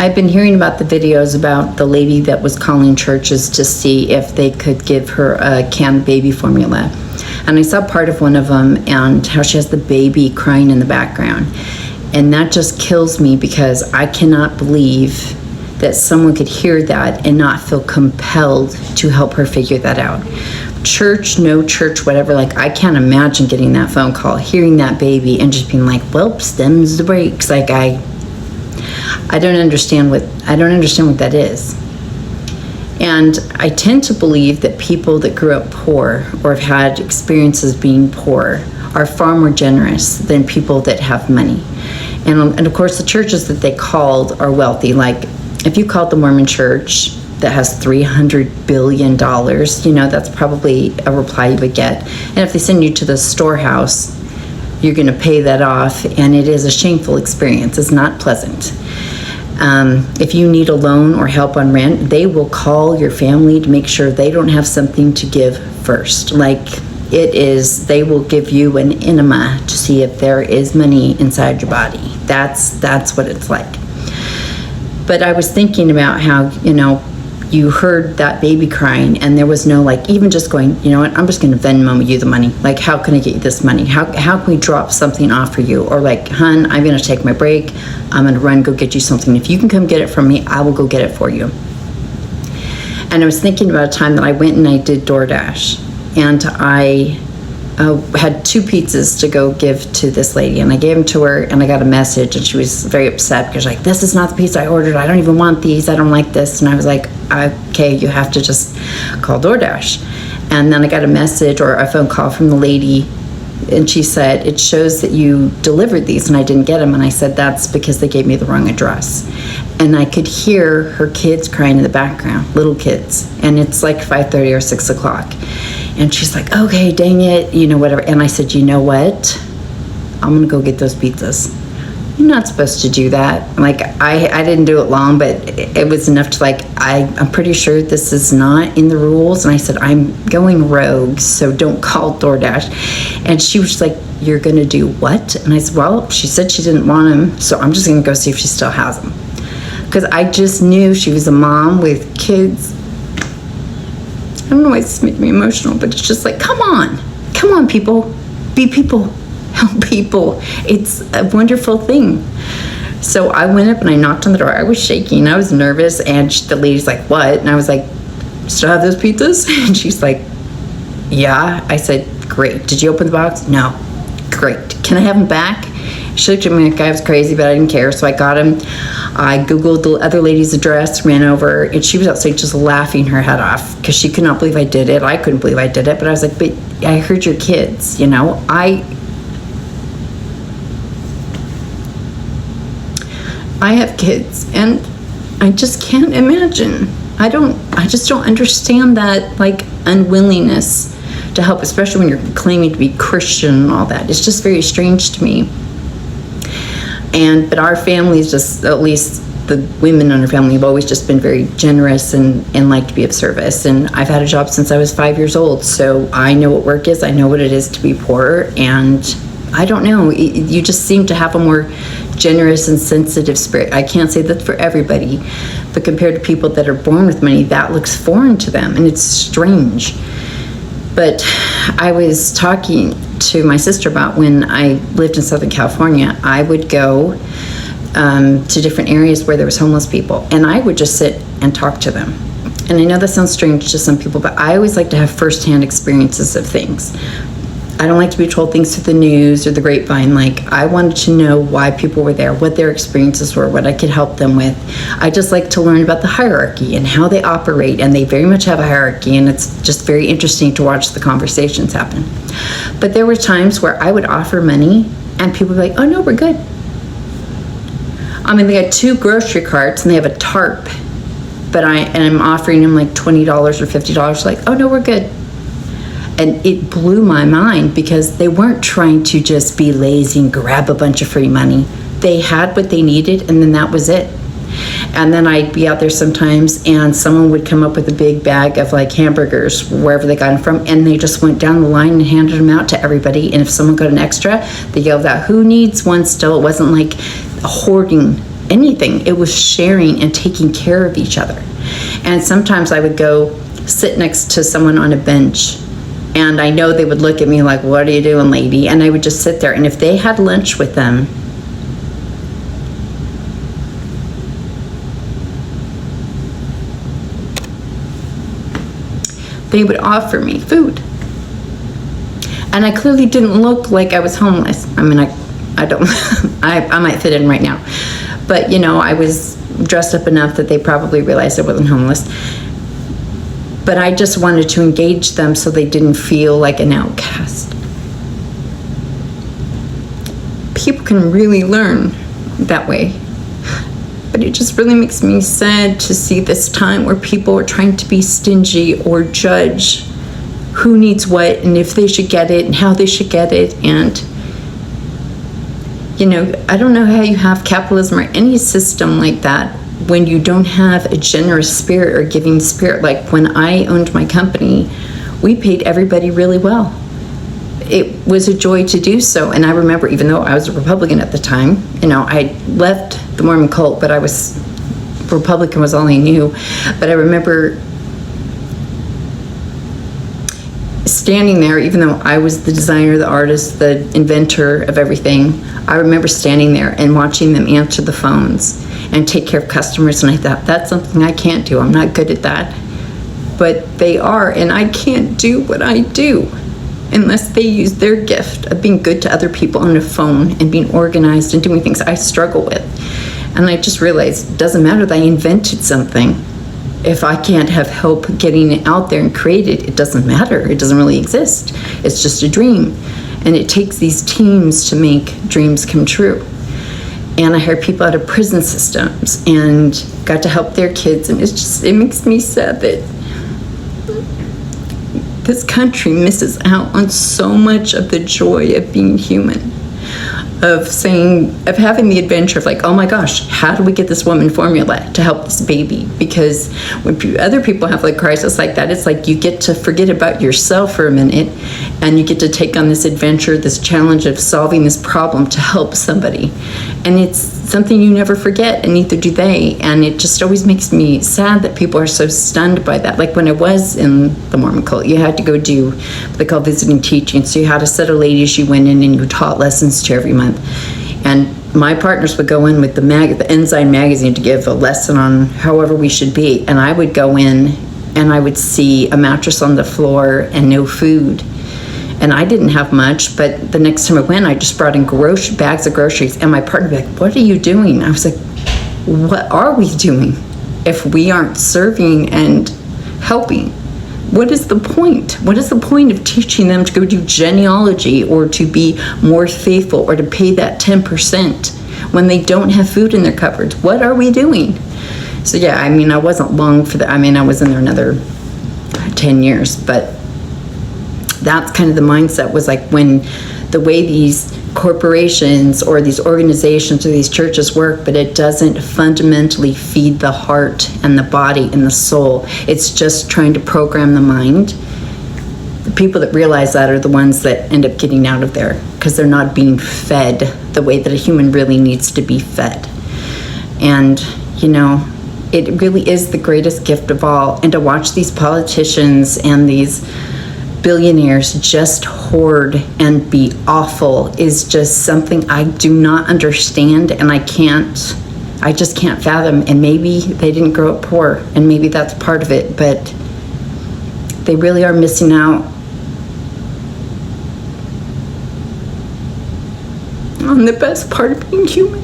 I've been hearing about the videos about the lady that was calling churches to see if they could give her a canned baby formula. And I saw part of one of them and how she has the baby crying in the background. And that just kills me because I cannot believe that someone could hear that and not feel compelled to help her figure that out. Church, no church, whatever, like I can't imagine getting that phone call, hearing that baby and just being like, well, stems the brakes. Like I don't understand what that is. And I tend to believe that people that grew up poor or have had experiences being poor are far more generous than people that have money. And of course, the churches that they called are wealthy. Like if you called the Mormon church that has $300 billion, that's probably a reply you would get. And if they send you to the storehouse, you're going to pay that off, and it is a shameful experience. It's not pleasant. If you need a loan or help on rent, they will call your family to make sure they don't have something to give first. Like they will give you an enema to see if there is money inside your body. That's what it's like. But I was thinking about how, you heard that baby crying and there was no even just going, you know what, I'm just going to Venmo you the money. Like, how can I get you this money? How can we drop something off for you? Or like, hun, I'm going to take my break. I'm going to run, go get you something. If you can come get it from me, I will go get it for you. And I was thinking about a time that I went and I did DoorDash, and I had 2 pizzas to go give to this lady, and I gave them to her, and I got a message, and she was very upset because like, this is not the pizza I ordered. I don't even want these. I don't like this. And I was like, okay, you have to just call DoorDash. And then I got a message or a phone call from the lady, and she said, it shows that you delivered these and I didn't get them. And I said, that's because they gave me the wrong address. And I could hear her kids crying in the background, little kids, and it's like 5:30 or 6 o'clock. And she's like, okay, dang it, whatever. And I said, you know what? I'm going to go get those pizzas. You're not supposed to do that. Like, I didn't do it long, but it was enough to I'm pretty sure this is not in the rules. And I said, I'm going rogue, so don't call DoorDash. And she was like, you're going to do what? And I said, well, she said she didn't want them, so I'm just going to go see if she still has them. Because I just knew she was a mom with kids. I don't know why this makes me emotional, but it's just like, come on, people, be people, help people. It's a wonderful thing. So I went up and I knocked on the door. I was shaking, I was nervous, and the lady's like, what? And I was like, still have those pizzas? And she's like, yeah. I said, great. Did you open the box? No. Great. Can I have them back? She looked at me like I was crazy, but I didn't care. So I got him. I Googled the other lady's address, ran over, and she was outside just laughing her head off because she could not believe I did it. I couldn't believe I did it, but I was like, but I heard your kids, I have kids, and I just can't imagine. I just don't understand that, unwillingness to help, especially when you're claiming to be Christian and all that. It's just very strange to me. But our family is just, at least the women in our family have always just been very generous and like to be of service. And I've had a job since I was 5 years old, so I know what work is. I know what it is to be poor, and I don't know. You just seem to have a more generous and sensitive spirit. I can't say that for everybody, but compared to people that are born with money, that looks foreign to them, and it's strange. But I was talking to my sister about when I lived in Southern California, I would go to different areas where there was homeless people, and I would just sit and talk to them. And I know that sounds strange to some people, but I always like to have firsthand experiences of things. I don't like to be told things through the news or the grapevine. I wanted to know why people were there, what their experiences were, what I could help them with. I just like to learn about the hierarchy and how they operate, and they very much have a hierarchy, and it's just very interesting to watch the conversations happen. But there were times where I would offer money, and people would be like, oh no, we're good. I mean, they had 2 grocery carts, and they have a tarp, but I'm offering them $20 or $50, like, oh no, we're good. And it blew my mind because they weren't trying to just be lazy and grab a bunch of free money. They had what they needed, and then that was it. And then I'd be out there sometimes, and someone would come up with a big bag of hamburgers, wherever they got them from, and they just went down the line and handed them out to everybody. And if someone got an extra, they yelled out, who needs one still? It wasn't hoarding anything. It was sharing and taking care of each other. And sometimes I would go sit next to someone on a bench, and I know they would look at me like, what are you doing, lady? And I would just sit there. And if they had lunch with them, they would offer me food. And I clearly didn't look like I was homeless. I mean, I don't, I might fit in right now. But, you know, I was dressed up enough that they probably realized I wasn't homeless. But I just wanted to engage them so they didn't feel like an outcast. People can really learn that way. But it just really makes me sad to see this time where people are trying to be stingy or judge who needs what and if they should get it and how they should get it. And, you know, I don't know how you have capitalism or any system like that when you don't have a generous spirit or giving spirit. Like when I owned my company, we paid everybody really well. It was a joy to do so. And I remember, even though I was a Republican at the time, you know, I left the Mormon cult, but Republican was all I knew. But I remember standing there, even though I was the designer, the artist, the inventor of everything, I remember standing there and watching them answer the phones and take care of customers. And I thought, that's something I can't do. I'm not good at that. But they are, and I can't do what I do unless they use their gift of being good to other people on the phone and being organized and doing things I struggle with. And I just realized it doesn't matter that I invented something. If I can't have help getting it out there and created, it doesn't matter. It doesn't really exist. It's just a dream. And it takes these teams to make dreams come true. And I hired people out of prison systems and got to help their kids. And it makes me sad that this country misses out on so much of the joy of being human, of having the adventure of like, oh my gosh, how do we get this woman formula to help this baby? Because when other people have like crisis like that, it's like you get to forget about yourself for a minute and you get to take on this adventure, this challenge of solving this problem to help somebody. And it's something you never forget, and neither do they. And it just always makes me sad that people are so stunned by that. Like when I was in the Mormon cult, you had to go do what they call visiting teaching. So you had a set of ladies you went in and you taught lessons to every month. And my partners would go in with the Ensign magazine to give a lesson on however we should be. And I would go in and I would see a mattress on the floor and no food. And I didn't have much, but the next time I went, I just brought in bags of groceries. And my partner would be like, what are you doing? I was like, what are we doing if we aren't serving and helping? What is the point? What is the point of teaching them to go do genealogy or to be more faithful or to pay that 10% when they don't have food in their cupboards? What are we doing? So yeah, I mean, I wasn't long for that. I mean, I was in there another 10 years, but that's kind of the mindset, was like when the way these corporations or these organizations or these churches work, but it doesn't fundamentally feed the heart and the body and the soul. It's just trying to program the mind. The people that realize that are the ones that end up getting out of there because they're not being fed the way that a human really needs to be fed. And, you know, it really is the greatest gift of all. And to watch these politicians and these billionaires just hoard and be awful is just something I do not understand, and I just can't fathom. And maybe they didn't grow up poor, and maybe that's part of it, but they really are missing out on the best part of being human.